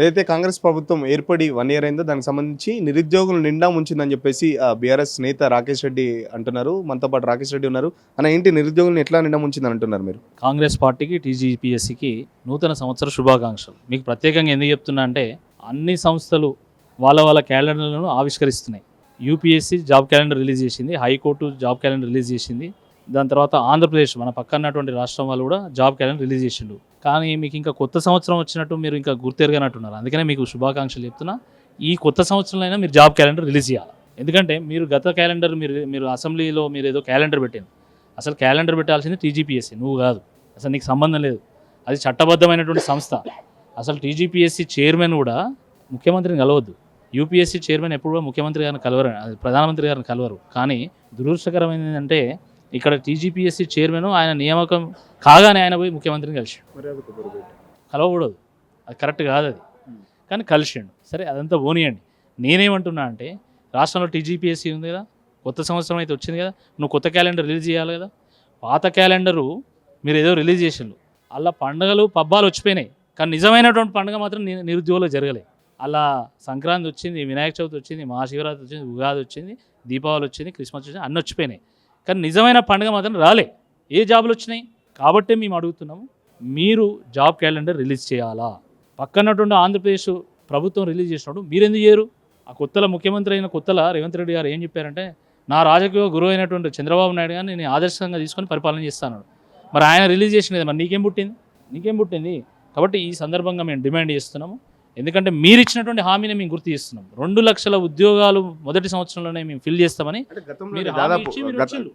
ఏదైతే కాంగ్రెస్ ప్రభుత్వం ఏర్పడి 1 ఇయర్ అయిందో దానికి సంబంధించి నిరుద్యోగులు నిండా ముంచిందని చెప్పేసి బీఆర్ఎస్ నేత రాకేష్ రెడ్డి అంటున్నారు. మనతో పాటు రాకేష్ రెడ్డి ఉన్నారు. ఏంటి నిరుద్యోగులను ఎట్లా నిండా ముంచిందని అంటున్నారు మీరు? కాంగ్రెస్ పార్టీకి టీజీపీఎస్సీకి నూతన సంవత్సర శుభాకాంక్షలు. మీకు ప్రత్యేకంగా ఎందుకు చెప్తున్నా అంటే అన్ని సంస్థలు వాళ్ళ క్యాలెండర్లను ఆవిష్కరిస్తున్నాయి. యూపీఎస్సీ జాబ్ క్యాలెండర్ రిలీజ్ చేసింది, హైకోర్టు జాబ్ క్యాలెండర్ రిలీజ్ చేసింది, దాని తర్వాత ఆంధ్రప్రదేశ్ మన పక్కన్నటువంటి రాష్ట్రం వాళ్ళు కూడా జాబ్ క్యాలెండర్ రిలీజ్ చేసిండు. కానీ మీకు ఇంకా కొత్త సంవత్సరం వచ్చినట్టు మీరు ఇంకా గుర్తెరగనట్టున్నారు. అందుకనే మీకు శుభాకాంక్షలు చెప్తున్నా. ఈ కొత్త సంవత్సరంలో అయినా మీరు జాబ్ క్యాలెండర్ రిలీజ్ చేయాలి. ఎందుకంటే మీరు గత క్యాలెండర్ మీరు అసెంబ్లీలో మీరు ఏదో క్యాలెండర్ పెట్టింది. అసలు క్యాలెండర్ పెట్టాల్సింది టీజీపీఎస్సీ, నువ్వు కాదు. అసలు నీకు సంబంధం లేదు. అది చట్టబద్ధమైనటువంటి సంస్థ. అసలు టీజీపీఎస్సీ చైర్మన్ కూడా ముఖ్యమంత్రిని కలవద్దు. యూపీఎస్సీ చైర్మన్ ఎప్పుడు కూడా ముఖ్యమంత్రి గారిని కలవరు, ప్రధానమంత్రి గారిని కలవరు. కానీ దురదృష్టకరమైనది ఏంటంటే ఇక్కడ టీజీపీఎస్సీ చైర్మన్ ఆయన నియామకం కాగానే ఆయన పోయి ముఖ్యమంత్రిని కలిసిండు. కలవకూడదు, అది కరెక్ట్ కాదు అది. కానీ కలిసిండు. సరే, అదంతా పోనీయండి. నేనేమంటున్నా అంటే రాష్ట్రంలో టీజీపీఎస్సీ ఉంది కదా, కొత్త సంవత్సరం అయితే వచ్చింది కదా, నువ్వు కొత్త క్యాలెండర్ రిలీజ్ చేయాలి కదా. పాత క్యాలెండరు మీరు ఏదో రిలీజ్ చేసిండు, అలా పండుగలు పబ్బాలు వచ్చిపోయినాయి. కానీ నిజమైనటువంటి పండుగ మాత్రం నిరుద్యోగులు జరగలేదు. అలా సంక్రాంతి వచ్చింది, వినాయక చవితి వచ్చింది, మహాశివరాత్రి వచ్చింది, ఉగాది వచ్చింది, దీపావళి వచ్చింది, క్రిస్మస్ వచ్చింది, అన్నీ వచ్చిపోయినాయి. కానీ నిజమైన పండుగ మాత్రం రాలే. ఏ జాబులు వచ్చినాయి? కాబట్టే మేము అడుగుతున్నాము, మీరు జాబ్ క్యాలెండర్ రిలీజ్ చేయాలా? పక్కనటువంటి ఆంధ్రప్రదేశ్ ప్రభుత్వం రిలీజ్ చేసినప్పుడు మీరెందుకు చేయరు? ఆ కొత్తల ముఖ్యమంత్రి అయిన కొత్తల రేవంత్ రెడ్డి గారు ఏం చెప్పారంటే, నా రాజకీయ గురువు అయినటువంటి చంద్రబాబు నాయుడు గారిని నేను ఆదర్శంగా తీసుకొని పరిపాలన చేస్తాను. మరి ఆయన రిలీజ్ చేసినది, మరి నీకేం పుట్టింది? కాబట్టి ఈ సందర్భంగా మేము డిమాండ్ చేస్తున్నాము. ఎందుకంటే మీరు ఇచ్చినటువంటి హామీని మేము గుర్తు చేస్తున్నాం. 2 లక్షల ఉద్యోగాలు మొదటి సంవత్సరంలోనే మేము ఫిల్ చేస్తామని.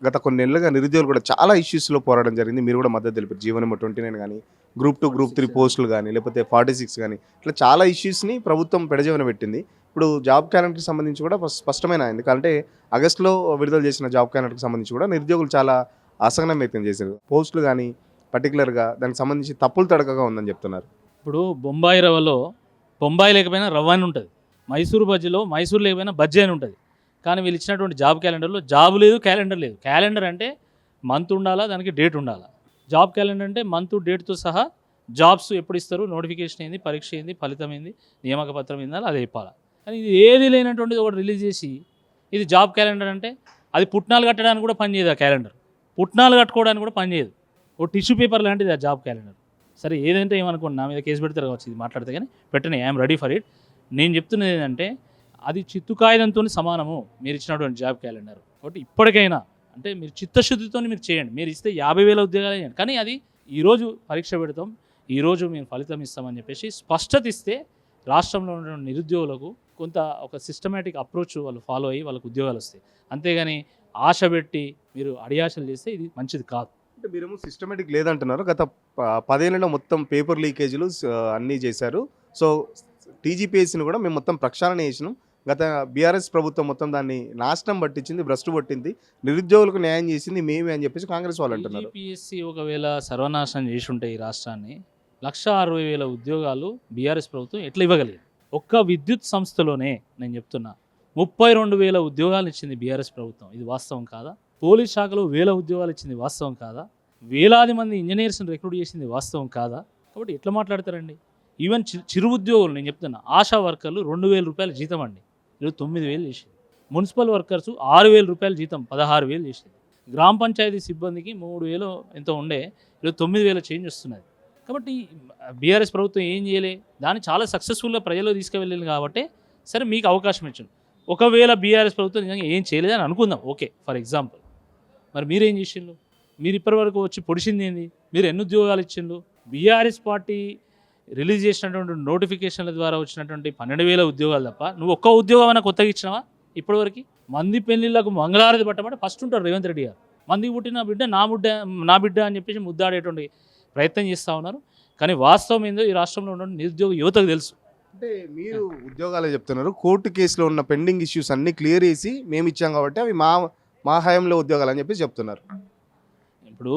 గత కొన్ని నెలలుగా నిరుద్యోగులు కూడా చాలా ఇష్యూస్లో పోరాటం జరిగింది. మీరు కూడా మద్దతు తెలిపారు. జీవనం 29 కానీ, గ్రూప్ 2, గ్రూప్ 3 పోస్టులు కానీ, లేకపోతే 46 కానీ, ఇట్లా చాలా ఇష్యూస్ని ప్రభుత్వం పెడజీవన పెట్టింది. ఇప్పుడు జాబ్ క్యాలెండర్కి సంబంధించి కూడా స్పష్టమైన, ఎందుకంటే ఆగస్టులో విడుదల చేసిన జాబ్ క్యాలెండర్కి సంబంధించి కూడా నిరుద్యోగులు చాలా అసహనం వ్యక్తం చేశారు. పోస్టులు కానీ పర్టికులర్గా దానికి సంబంధించి తప్పులు తడకగా ఉందని చెప్తున్నారు. ఇప్పుడు బొంబాయి రవ్వలో బొంబాయి లేకపోయినా రవ్వ అని ఉంటుంది, మైసూరు బజ్జీలో మైసూరు లేకపోయినా బజ్జీ అని ఉంటుంది. కానీ వీళ్ళు ఇచ్చినటువంటి జాబ్ క్యాలెండర్లో జాబ్ లేదు, క్యాలెండర్ లేదు. క్యాలెండర్ అంటే మంత్ ఉండాలా, దానికి డేట్ ఉండాలా. జాబ్ క్యాలెండర్ అంటే మంత్ డేట్తో సహా జాబ్స్ ఎప్పుడు ఇస్తారు, నోటిఫికేషన్ ఏంది, పరీక్ష ఏంది, ఫలితం ఏంది, నియామక పత్రం ఏంది, అది చెప్పాలి. కానీ ఇది ఏది లేనటువంటిది ఒకటి రిలీజ్ చేసి ఇది జాబ్ క్యాలెండర్ అంటే, అది పుట్నాలు కట్టడానికి కూడా పనిచేయదు. ఆ క్యాలెండర్ పుట్నాలు కట్టుకోవడానికి కూడా పనిచేయదు. ఓ టిష్యూ పేపర్ లాంటిది ఆ జాబ్ క్యాలెండర్. సరే, ఏదంటే ఏమనుకోండి, నా మీద కేసు పెడతారు కావచ్చు ఇది మాట్లాడితే, కానీ పెట్టండి, ఐఎమ్ రెడీ ఫర్ ఇట్. నేను చెప్తున్నది ఏంటంటే అది చిత్తు కాగితంతో సమానము మీరు ఇచ్చినటువంటి జాబ్ క్యాలెండర్. కాబట్టి ఇప్పటికైనా అంటే మీరు చిత్తశుద్ధితో మీరు చేయండి. మీరు ఇస్తే 50,000 ఉద్యోగాలు చేయండి. కానీ అది ఈరోజు పరీక్ష పెడతాం, ఈరోజు మేము ఫలితం ఇస్తామని చెప్పేసి స్పష్టత ఇస్తే రాష్ట్రంలో ఉన్న నిరుద్యోగులకు కొంత ఒక సిస్టమేటిక్ అప్రోచ్ వాళ్ళు ఫాలో అయ్యి వాళ్ళకు ఉద్యోగాలు వస్తాయి. అంతేగాని ఆశ పెట్టి మీరు అడియాశలు చేస్తే ఇది మంచిది కాదు. అంటే మీరేమో సిస్టమేటిక్ లేదంటున్నారు. గత 10 ఏళ్లలో మొత్తం పేపర్ లీకేజీలు అన్నీ చేశారు. సో టీజీపీఎస్సీని కూడా మేము మొత్తం ప్రక్షాళన చేసినాం. గత బీఆర్ఎస్ ప్రభుత్వం మొత్తం దాన్ని నాశనం పట్టించింది, భ్రష్టు పట్టింది, నిరుద్యోగులకు న్యాయం చేసింది మేమే అని చెప్పేసి కాంగ్రెస్ వాళ్ళు అంటున్నారు. టీజీపీఎస్సీ ఒకవేళ సర్వనాశనం చేసి ఉంటే ఈ రాష్ట్రాన్ని 1,60,000 ఉద్యోగాలు బీఆర్ఎస్ ప్రభుత్వం ఎట్లా ఇవ్వగలిగింది? ఒక్క విద్యుత్ సంస్థలోనే నేను చెప్తున్నా 32,000 ఉద్యోగాలు ఇచ్చింది బీఆర్ఎస్ ప్రభుత్వం. ఇది వాస్తవం కాదా? పోలీస్ శాఖలో 1,000 ఉద్యోగాలు ఇచ్చింది వాస్తవం కాదా? వేలాది మంది ఇంజనీర్స్ని రిక్రూట్ చేసింది వాస్తవం కాదా? కాబట్టి ఎట్లా మాట్లాడతారండి? ఈవెన్ చిరు ఉద్యోగులు నేను చెప్తున్నా, ఆశా వర్కర్లు 2,000 రూపాయల జీతం అండి, ఈరోజు 9,000 చేసింది. మున్సిపల్ వర్కర్స్ 6,000 రూపాయల జీతం 16,000 చేసింది. గ్రామ పంచాయతీ సిబ్బందికి 3,000 ఎంతో ఉండే, ఈరోజు 9,000 చేంజ్ వస్తున్నది. కాబట్టి బీఆర్ఎస్ ప్రభుత్వం ఏం చేయలే, దాన్ని చాలా సక్సెస్ఫుల్గా ప్రజల్లో తీసుకువెళ్ళింది. కాబట్టి సరే, మీకు అవకాశం ఇచ్చాను. ఒకవేళ బీఆర్ఎస్ ప్రభుత్వం నిజంగా ఏం చేయలేదని అనుకుందాం, ఓకే, ఫర్ ఎగ్జాంపుల్. మరి మీరేం చేసిండ్రు? మీరు ఇప్పటివరకు వచ్చి పొడిచింది ఏంది? మీరు ఎన్ని ఉద్యోగాలు ఇచ్చిండ్రు? బీఆర్ఎస్ పార్టీ రిలీజ్ చేసినటువంటి నోటిఫికేషన్ల ద్వారా వచ్చినటువంటి 12,000 ఉద్యోగాలు తప్ప నువ్వు ఒక్క ఉద్యోగం అయినా కొత్తగా ఇచ్చినావా ఇప్పటివరకు? మంది పెళ్ళిళ్ళకు మంగళారతి పట్టమంటే ఫస్ట్ ఉంటారు రేవంత్ రెడ్డి గారు. మందికి పుట్టిన బిడ్డ నా బిడ్డ అని చెప్పేసి ముద్దాడేటువంటి ప్రయత్నం చేస్తూ ఉన్నారు. కానీ వాస్తవం ఏందో ఈ రాష్ట్రంలో ఉన్న నిరుద్యోగ యువతకు తెలుసు. అంటే మీరు ఉద్యోగాలే చెప్తున్నారు, కోర్టు కేసులో ఉన్న పెండింగ్ ఇష్యూస్ అన్నీ క్లియర్ చేసి మేము ఇచ్చాం కాబట్టి అవి మా హయాంలో ఉద్యోగాలు అని చెప్పి చెప్తున్నారు. ఇప్పుడు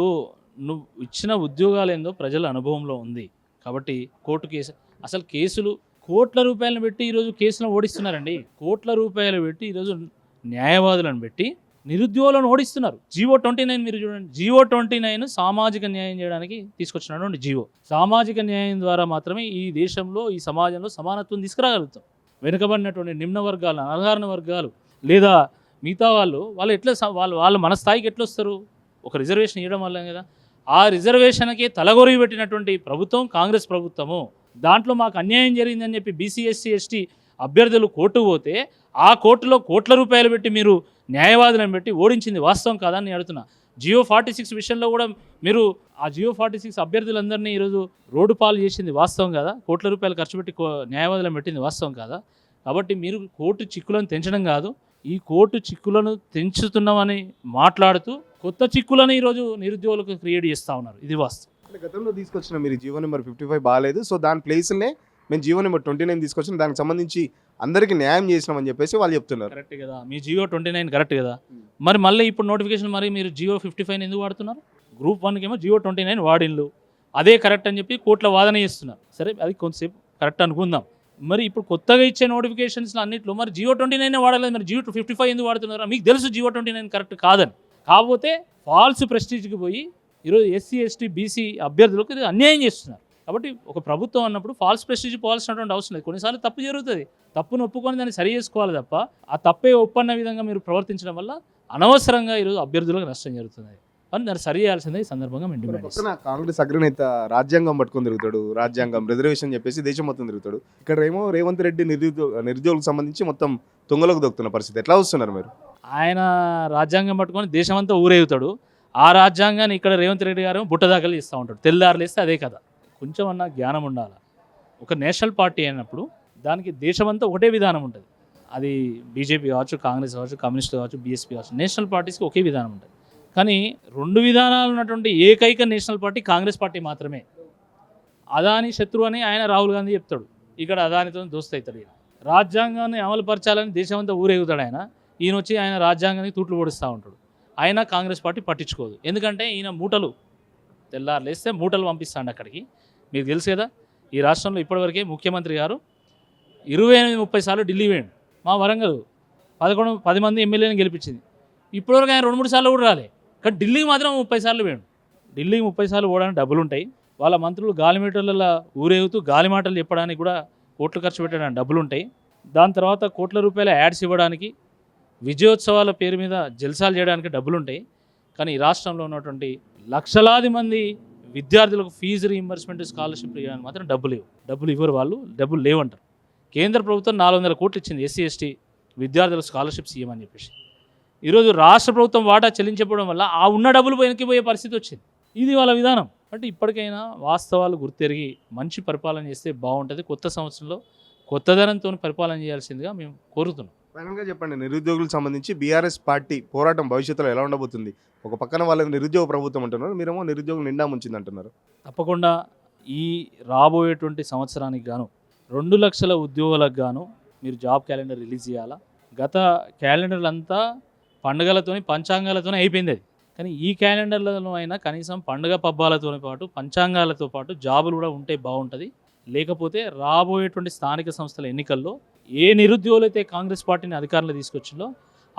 నువ్వు ఇచ్చిన ఉద్యోగాలు ఏందో ప్రజల అనుభవంలో ఉంది. కాబట్టి కోర్టు కేసు, అసలు కేసులు కోట్ల రూపాయలను పెట్టి ఈరోజు కేసులను ఓడిస్తున్నారండి. కోట్ల రూపాయలు పెట్టి ఈరోజు న్యాయవాదులను పెట్టి నిరుద్యోగులను ఓడిస్తున్నారు. GO29 మీరు చూడండి. GO29 సామాజిక న్యాయం చేయడానికి తీసుకొచ్చినటువంటి జీవో. సామాజిక న్యాయం ద్వారా మాత్రమే ఈ దేశంలో, ఈ సమాజంలో సమానత్వం తీసుకురాగలుగుతాం. వెనుకబడినటువంటి నిమ్న వర్గాలు, అణగారిన వర్గాలు లేదా మిగతా వాళ్ళు ఎట్లా వాళ్ళ మన స్థాయికి ఎట్లా వస్తారు? ఒక రిజర్వేషన్ ఇవ్వడం వల్ల కదా. ఆ రిజర్వేషన్కి తలగొరిగి పెట్టినటువంటి ప్రభుత్వం కాంగ్రెస్ ప్రభుత్వము. దాంట్లో మాకు అన్యాయం జరిగిందని చెప్పి BC SC ST అభ్యర్థులు కోర్టు పోతే ఆ కోర్టులో కోట్ల రూపాయలు పెట్టి మీరు న్యాయవాదులను పెట్టి ఓడించింది వాస్తవం కాదని నేను అడుగుతున్నా. GO46 విషయంలో కూడా మీరు ఆ GO46 అభ్యర్థులందరినీ ఈరోజు రోడ్డు పాలు చేసింది వాస్తవం కదా. కోట్ల రూపాయలు ఖర్చు పెట్టి న్యాయవాదులను పెట్టింది వాస్తవం కాదా? కాబట్టి మీరు కోర్టు చిక్కులను తెంచడం కాదు, ఈ కోర్టు చిక్కులను తెంచుతున్నామని మాట్లాడుతూ కొత్త చిక్కులను ఈరోజు నిరుద్యోగులకు క్రియేట్ చేస్తూ ఉన్నారు. ఇది వాస్తవం. అంటే గతంలో తీసుకొచ్చిన మీరు జీవో నెంబర్ 55 బాగాలేదు, సో దాని ప్లేస్నే మేము జీవో నెంబర్ 29 తీసుకొచ్చిన, దానికి సంబంధించి అందరికీ న్యాయం చేసినామని చెప్పేసి వాళ్ళు చెప్తున్నారు. కరెక్ట్ కదా, మీ GO29 కరెక్ట్ కదా. మరి మళ్ళీ ఇప్పుడు నోటిఫికేషన్ మరి మీరు GO55 ఎందుకు వాడుతున్నారు? Group 1 కేమో GO29 వాడిన్లు, అదే కరెక్ట్ అని చెప్పి కోర్టులో వాదన చేస్తున్నారు. సరే, అది కొంతసేపు కరెక్ట్ అనుకుందాం. మరి ఇప్పుడు కొత్తగా ఇచ్చే నోటిఫికేషన్స్లో అన్నింటిలో మరి GO29 వాడలేదు, మరి GO55 ఎందుకు వాడుతున్నారా? మీకు తెలుసు GO29 కరెక్ట్ కాదని. కాకపోతే ఫాల్స్ ప్రెస్టీజ్కి పోయి ఈరోజు SC ST BC అభ్యర్థులకు ఇది అన్యాయం చేస్తున్నారు. కాబట్టి ఒక ప్రభుత్వం అన్నప్పుడు ఫాల్స్ ప్రెస్టీజ్ పోవాల్సినటువంటి అవసరం లేదు. కొన్నిసార్లు తప్పు జరుగుతుంది, తప్పును ఒప్పుకొని దాన్ని సరి చేసుకోవాలి తప్ప ఆ తప్పే ఒప్పన్న విధంగా మీరు ప్రవర్తించడం వల్ల అనవసరంగా ఈరోజు అభ్యర్థులకు నష్టం జరుగుతుంది. అని దాన్ని సరి చేయాల్సిందే. ఈ సందర్భంగా మేము డిమాండ్ చేస్తాం. కాంగ్రెస్ అగ్రనేత రాజ్యాంగం పట్టుకొని తిరుగుతాడు, రాజ్యాంగం రిజర్వేషన్ చెప్పేసి దేశం మొత్తం తిరుగుతాడు. ఇక్కడ ఏమో రేవంత్ రెడ్డి నిరుద్యోగులకు సంబంధించి మొత్తం తుంగలోకి దొక్కుతున్న పరిస్థితి. ఎట్లా వస్తున్నారు మీరు? ఆయన రాజ్యాంగం పట్టుకొని దేశమంతా ఊరేగుతాడు. ఆ రాజ్యాంగాన్ని ఇక్కడ రేవంత్ రెడ్డి గారు బుట్టదాఖలు చేస్తూ ఉంటాడు. తెల్లారులు వేస్తే అదే కదా. కొంచెం అన్న జ్ఞానం ఉండాలి. ఒక నేషనల్ పార్టీ అయినప్పుడు దానికి దేశమంతా ఒకటే విధానం ఉంటుంది. అది బీజేపీ కావచ్చు, కాంగ్రెస్ కావచ్చు, కమ్యూనిస్ట్ కావచ్చు, BSP కావచ్చు, నేషనల్ పార్టీస్కి ఒకే విధానం ఉంటుంది. కానీ రెండు విధానాలు ఉన్నటువంటి ఏకైక నేషనల్ పార్టీ కాంగ్రెస్ పార్టీ మాత్రమే. అదాని శత్రువు అని ఆయన రాహుల్ గాంధీ చెప్తాడు. ఇక్కడ అదానితో దోస్తు అవుతాడు. ఈయన రాజ్యాంగాన్ని అమలుపరచాలని దేశమంతా ఊరేగుతాడు. ఈయన వచ్చి ఆయన రాజ్యాంగానికి తూట్లు పొడుస్తూ ఉంటాడు. ఆయన కాంగ్రెస్ పార్టీ పట్టించుకోదు. ఎందుకంటే ఈయన మూటలు తెల్లారులేస్తే మూటలు పంపిస్తాడు అక్కడికి. మీకు తెలుసు కదా, ఈ రాష్ట్రంలో ఇప్పటివరకే ముఖ్యమంత్రి గారు 28-30 సార్లు ఢిల్లీ పోయాడు. మా వరంగల్ 10 మంది ఎమ్మెల్యేని గెలిపించింది. ఇప్పటివరకు ఆయన 2-3 సార్లు కూడా రాలే. కానీ ఢిల్లీకి మాత్రం 30 సార్లు పోయాడు. ఢిల్లీకి 30 సార్లు పోవడానికి డబ్బులు ఉంటాయి. వాళ్ళ మంత్రులు గాలిమీటర్లలో ఊరేగుతూ గాలి మాటలు చెప్పడానికి కూడా కోట్లు ఖర్చు పెట్టడానికి డబ్బులు ఉంటాయి. దాని తర్వాత కోట్ల రూపాయల యాడ్స్ ఇవ్వడానికి, విజయోత్సవాల పేరు మీద జల్సాలు చేయడానికి డబ్బులు ఉంటాయి. కానీ ఈ రాష్ట్రంలో ఉన్నటువంటి లక్షలాది మంది విద్యార్థులకు ఫీజు రీయింబర్స్మెంట్, స్కాలర్షిప్ ఇవ్వడానికి మాత్రం డబ్బులు ఇవ్వరు. వాళ్ళు డబ్బులు లేవంటారు. కేంద్ర ప్రభుత్వం 400 కోట్లు ఇచ్చింది SC ST విద్యార్థులకు స్కాలర్షిప్స్ ఇవ్వమని చెప్పేసి. ఈరోజు రాష్ట్ర ప్రభుత్వం వాటా చెల్లించకపోవడం వల్ల ఆ ఉన్న డబ్బులు వెనక్కిపోయే పరిస్థితి వచ్చింది. ఇది వాళ్ళ విధానం. అంటే ఇప్పటికైనా వాస్తవాలు గుర్తెరిగి మంచి పరిపాలన చేస్తే బాగుంటుంది. కొత్త సంవత్సరంలో కొత్తదనంతో పరిపాలన చేయాల్సిందిగా మేము కోరుతున్నాం. ఫైనల్గా చెప్పండి, నిరుద్యోగులకు సంబంధించి BRS పార్టీ పోరాటం భవిష్యత్తులో ఎలా ఉండబోతుంది? ఒక పక్కన వాళ్ళని నిరుద్యోగ ప్రభుత్వం అంటున్నారు, మీరేమో నిరుద్యోగం నిండా ముంచింది అంటున్నారు. తప్పకుండా ఈ రాబోయేటువంటి సంవత్సరానికి గాను 2 లక్షల ఉద్యోగులకు గాను మీరు జాబ్ క్యాలెండర్ రిలీజ్ చేయాలా. గత క్యాలెండర్లు అంతా పండుగలతోని, పంచాంగాలతోనే అయిపోయింది అది. కానీ ఈ క్యాలెండర్లలో అయినా కనీసం పండుగ పబ్బాలతో పాటు పంచాంగాలతో పాటు జాబులు కూడా ఉంటే బాగుంటుంది. లేకపోతే రాబోయేటువంటి స్థానిక సంస్థల ఎన్నికల్లో ఏ నిరుద్యోగులైతే కాంగ్రెస్ పార్టీని అధికారంలో తీసుకొచ్చిందో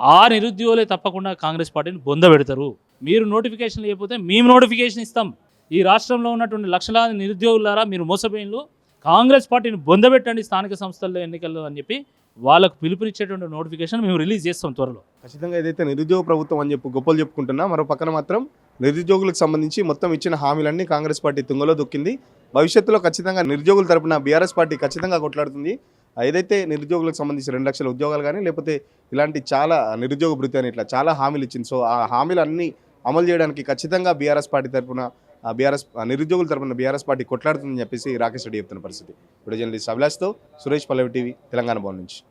ఆ నిరుద్యోగులే తప్పకుండా కాంగ్రెస్ పార్టీని బొందబెడతారు. మీరు నోటిఫికేషన్ లేకపోతే మేము నోటిఫికేషన్ ఇస్తాం. ఈ రాష్ట్రంలో ఉన్నటువంటి లక్షలాది నిరుద్యోగులారా, మీరు మోసపోయినలు, కాంగ్రెస్ పార్టీని బొందబెట్టండి స్థానిక సంస్థల్లో ఎన్నికల్లో అని చెప్పి వాళ్ళకు పిలుపునిచ్చేటువంటి నోటిఫికేషన్ మేము రిలీజ్ చేస్తాం త్వరలో. ఖచ్చితంగా ఏదైతే నిరుద్యోగ ప్రభుత్వం అని చెప్పి గొప్పలు చెప్పుకుంటున్నా, మరో పక్కన మాత్రం నిరుద్యోగులకు సంబంధించి మొత్తం ఇచ్చిన హామీలన్నీ కాంగ్రెస్ పార్టీ తుంగలో దొక్కింది. భవిష్యత్తులో ఖచ్చితంగా నిరుద్యోగుల తరపున BRS పార్టీ ఖచ్చితంగా కొట్లాడుతుంది. ఏదైతే నిరుద్యోగులకు సంబంధించి 2 లక్షల ఉద్యోగాలు కానీ, లేకపోతే ఇలాంటి చాలా నిరుద్యోగ భృతి అని ఇట్లా చాలా హామీలు ఇచ్చింది. సో ఆ హామీలు అన్నీ అమలు చేయడానికి ఖచ్చితంగా BRS పార్టీ తరపున నిరుద్యోగుల తరపున BRS పార్టీ కొట్లాడుతుందని చెప్పేసి రాకేష్ రెడ్డి చెప్తున్న పరిస్థితి. ఇప్పుడు జర్నలిస్ట్ అభిలాష్తో సురేష్, పల్లవి టీవీ, తెలంగాణ భవన్ నుంచి.